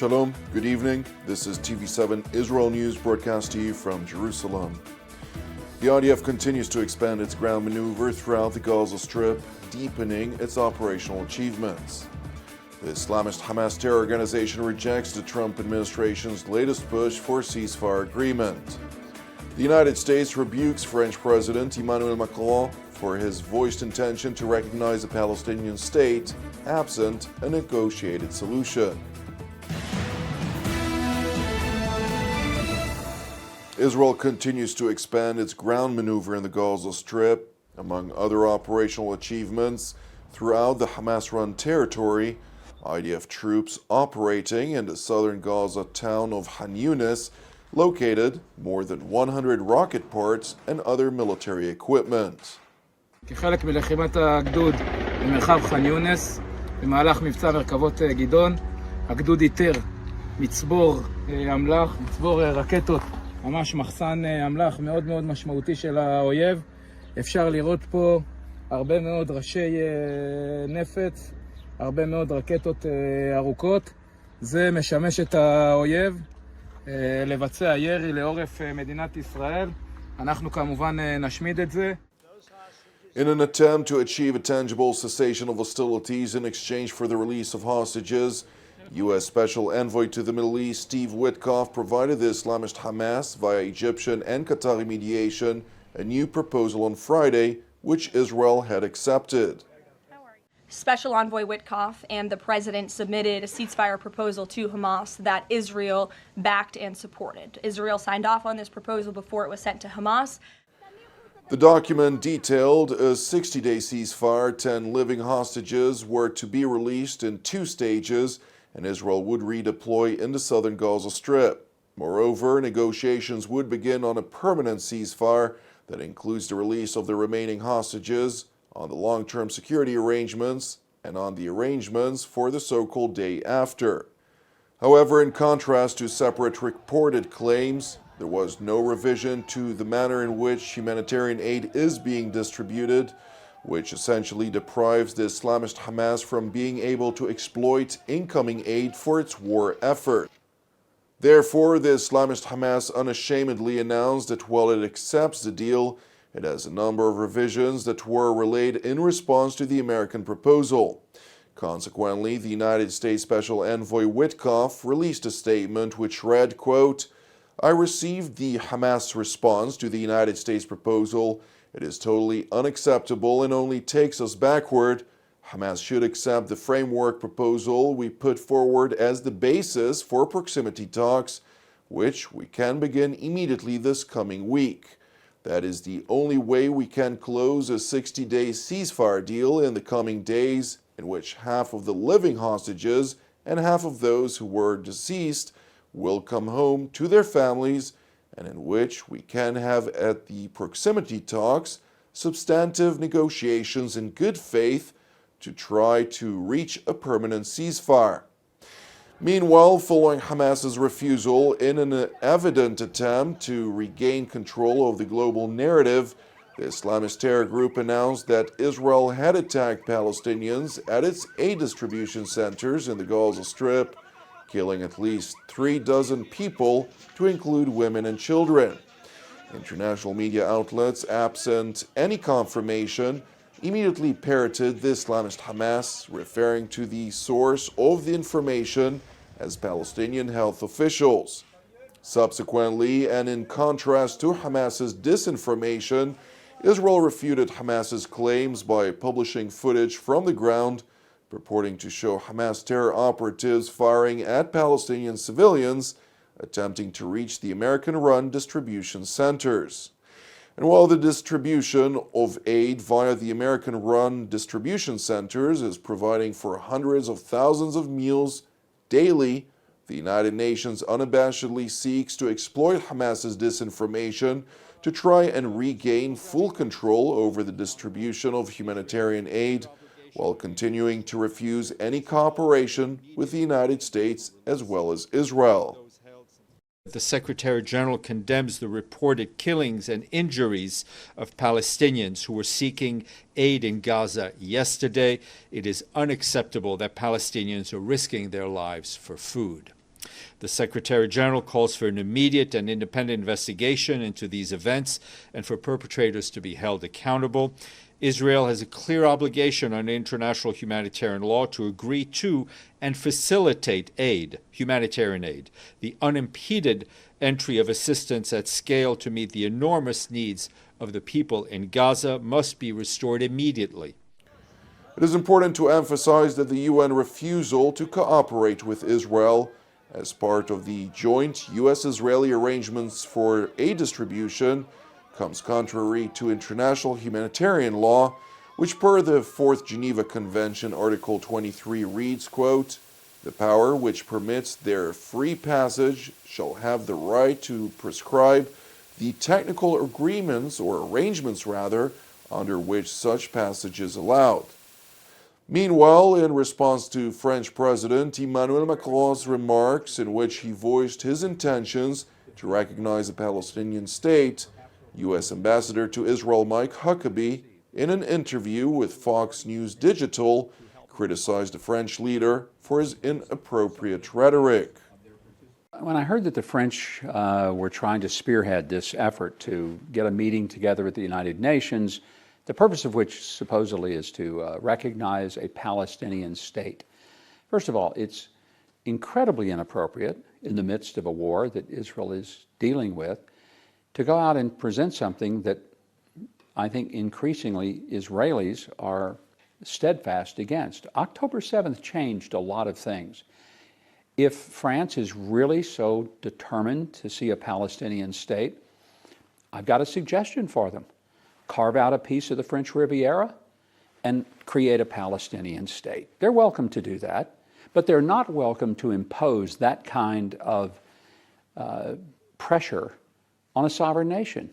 Shalom, good evening. This is TV7 Israel News broadcast to you from Jerusalem. The IDF continues to expand its ground maneuver throughout the Gaza Strip, deepening its operational achievements. The Islamist Hamas terror organization rejects the Trump administration's latest push for ceasefire agreement. The United States rebukes French President Emmanuel Macron for his voiced intention to recognize a Palestinian state absent a negotiated solution. Israel continues to expand its ground maneuver in the Gaza Strip. Among other operational achievements, throughout the Hamas-run territory, IDF troops operating in the southern Gaza town of Han Yunis located more than 100 rocket parts and other military equipment. כחלק מלחימת הגדוד במרחב ח'אן יונס, במהלך מבצע מרכבות גדעון, הגדוד איתר מצבור אמל"ח, מצבור רקטות, ממש מחסן אמל"ח מאוד מאוד משמעותי של האויב. אפשר לראות פה הרבה מאוד ראשי נפץ, הרבה מאוד רקטות ארוכות. זה משמש את האויב לבצע ירי לעורף מדינת ישראל. אנחנו כמובן נשמיד את זה. In an attempt to achieve a tangible cessation of hostilities in exchange for the release of hostages, U.S. Special Envoy to the Middle East Steve Witkoff provided the Islamist Hamas, via Egyptian and Qatari mediation, a new proposal on Friday, which Israel had accepted. Special Envoy Witkoff and the President submitted a ceasefire proposal to Hamas that Israel backed and supported. Israel signed off on this proposal before it was sent to Hamas. The document detailed a 60-day ceasefire. 10 living hostages were to be released in 2 stages, and Israel would redeploy in the southern Gaza Strip. Moreover, negotiations would begin on a permanent ceasefire that includes the release of the remaining hostages, on the long-term security arrangements, and on the arrangements for the so-called day after. However, in contrast to separate reported claims, there was no revision to the manner in which humanitarian aid is being distributed, which essentially deprives the Islamist Hamas from being able to exploit incoming aid for its war effort. Therefore, the Islamist Hamas unashamedly announced that while it accepts the deal, it has a number of revisions that were relayed in response to the American proposal. Consequently, the United States Special Envoy Witkoff released a statement which read, quote, "I received the Hamas response to the United States proposal. It is totally unacceptable and only takes us backward. Hamas should accept the framework proposal we put forward as the basis for proximity talks, which we can begin immediately this coming week. That is the only way we can close a 60-day ceasefire deal in the coming days, in which half of the living hostages and half of those who were deceased will come home to their families, and in which we can have at the proximity talks substantive negotiations in good faith to try to reach a permanent ceasefire." Meanwhile, following Hamas's refusal in an evident attempt to regain control of the global narrative, the Islamist terror group announced that Israel had attacked Palestinians at its aid distribution centers in the Gaza Strip, killing at least 36 people, to include women and children. International media outlets, absent any confirmation, immediately parroted the Islamist Hamas, referring to the source of the information as Palestinian health officials. Subsequently, and in contrast to Hamas's disinformation, Israel refuted Hamas's claims by publishing footage from the ground purporting to show Hamas terror operatives firing at Palestinian civilians attempting to reach the American-run distribution centers. And while the distribution of aid via the American-run distribution centers is providing for hundreds of thousands of meals daily, the United Nations unabashedly seeks to exploit Hamas's disinformation to try and regain full control over the distribution of humanitarian aid, while continuing to refuse any cooperation with the United States as well as Israel. The Secretary General condemns the reported killings and injuries of Palestinians who were seeking aid in Gaza yesterday. It is unacceptable that Palestinians are risking their lives for food. The Secretary General calls for an immediate and independent investigation into these events and for perpetrators to be held accountable. Israel has a clear obligation under international humanitarian law to agree to and facilitate aid, humanitarian aid, the unimpeded entry of assistance at scale to meet the enormous needs of the people in Gaza must be restored immediately. It is important to emphasize that the UN refusal to cooperate with Israel as part of the joint U.S.-Israeli arrangements for aid distribution comes contrary to international humanitarian law, which per the Fourth Geneva Convention, Article 23 reads, quote, "The power which permits their free passage shall have the right to prescribe the technical agreements or arrangements rather under which such passage is allowed." Meanwhile, in response to French President Emmanuel Macron's remarks in which he voiced his intentions to recognize a Palestinian state, U.S. Ambassador to Israel Mike Huckabee, in an interview with Fox News Digital, criticized the French leader for his inappropriate rhetoric. When I heard that the French were trying to spearhead this effort to get a meeting together at the United Nations, the purpose of which supposedly is to recognize a Palestinian state. First of all, it's incredibly inappropriate in the midst of a war that Israel is dealing with to go out and present something that I think increasingly Israelis are steadfast against. October 7th changed a lot of things. If France is really so determined to see a Palestinian state, I've got a suggestion for them. Carve out a piece of the French Riviera and create a Palestinian state. They're welcome to do that, but they're not welcome to impose that kind of pressure on a sovereign nation.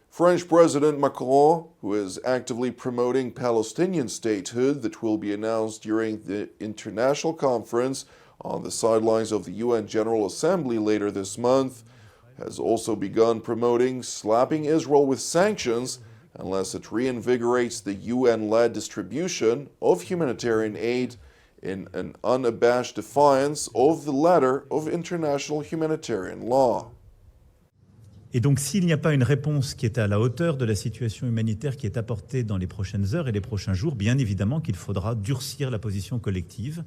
French President Macron, who is actively promoting Palestinian statehood that will be announced during the international conference on the sidelines of the UN General Assembly later this month, has also begun promoting slapping Israel with sanctions unless it reinvigorates the UN-led distribution of humanitarian aid in an unabashed defiance of the letter of international humanitarian law. Et donc, s'il n'y a pas une réponse qui est à la hauteur de la situation humanitaire qui est apportée dans les prochaines heures et les prochains jours, bien évidemment qu'il faudra durcir la position collective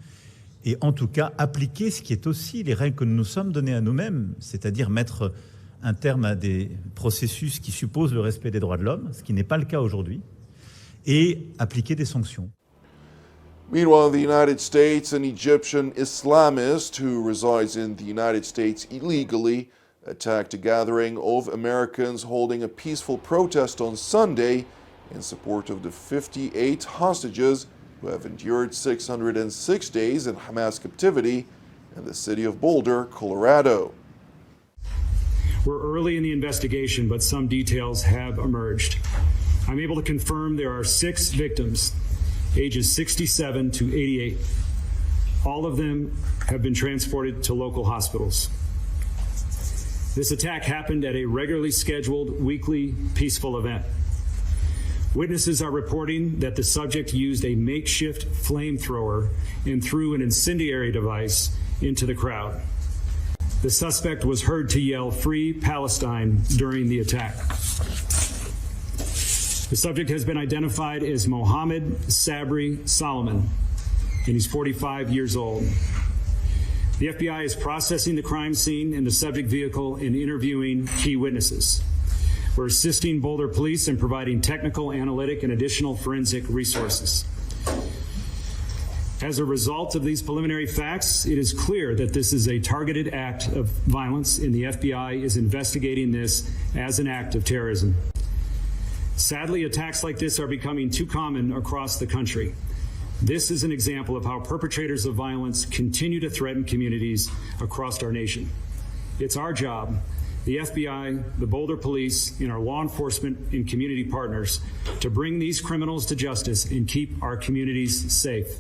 et en tout cas appliquer ce qui est aussi les règles que nous nous sommes données à nous-mêmes, c'est-à-dire mettre un terme à des processus qui supposent le respect des droits de l'homme, ce qui n'est pas le cas aujourd'hui, et appliquer des sanctions. Meanwhile, in the United States, an Egyptian Islamist who resides in the United States illegally attacked a gathering of Americans holding a peaceful protest on Sunday in support of the 58 hostages who have endured 606 days in Hamas captivity in the city of Boulder, Colorado. We're early in the investigation, but some details have emerged. I'm able to confirm there are 6 victims, ages 67 to 88. All of them have been transported to local hospitals. This attack happened at a regularly scheduled weekly peaceful event. Witnesses are reporting that the subject used a makeshift flamethrower and threw an incendiary device into the crowd. The suspect was heard to yell "Free Palestine" during the attack. The subject has been identified as Mohammed Sabri Solomon, and he's 45 years old. The FBI is processing the crime scene and the subject vehicle and interviewing key witnesses. We're assisting Boulder Police in providing technical, analytic, and additional forensic resources. As a result of these preliminary facts, it is clear that this is a targeted act of violence, and the FBI is investigating this as an act of terrorism. Sadly, attacks like this are becoming too common across the country. This is an example of how perpetrators of violence continue to threaten communities across our nation. It's our job, the FBI, the Boulder Police, and our law enforcement and community partners, to bring these criminals to justice and keep our communities safe.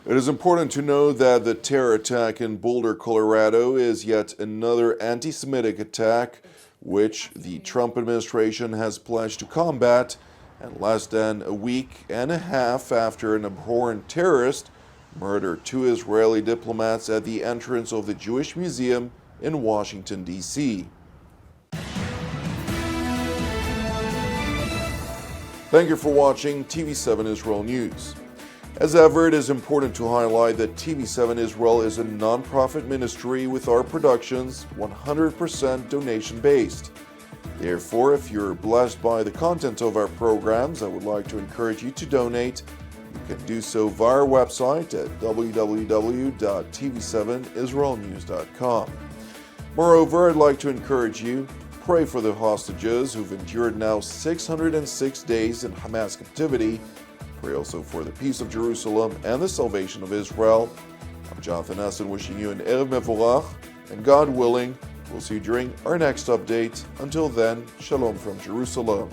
It is important to know that the terror attack in Boulder, Colorado is yet another anti-Semitic attack which the Trump administration has pledged to combat, and less than a week and a half after an abhorrent terrorist murdered 2 Israeli diplomats at the entrance of the Jewish Museum in Washington, D.C. Thank you for watching TV7 Israel News. As ever, it is important to highlight that TV7 Israel is a non-profit ministry with our productions 100% donation-based. Therefore, if you're blessed by the content of our programs, I would like to encourage you to donate. You can do so via our website at www.tv7israelnews.com. Moreover, I'd like to encourage you, pray for the hostages who've endured now 606 days in Hamas captivity. Pray also for the peace of Jerusalem and the salvation of Israel. I'm Jonathan Hessen wishing you an Erev Mevorach, and God willing, we'll see you during our next update. Until then, Shalom from Jerusalem.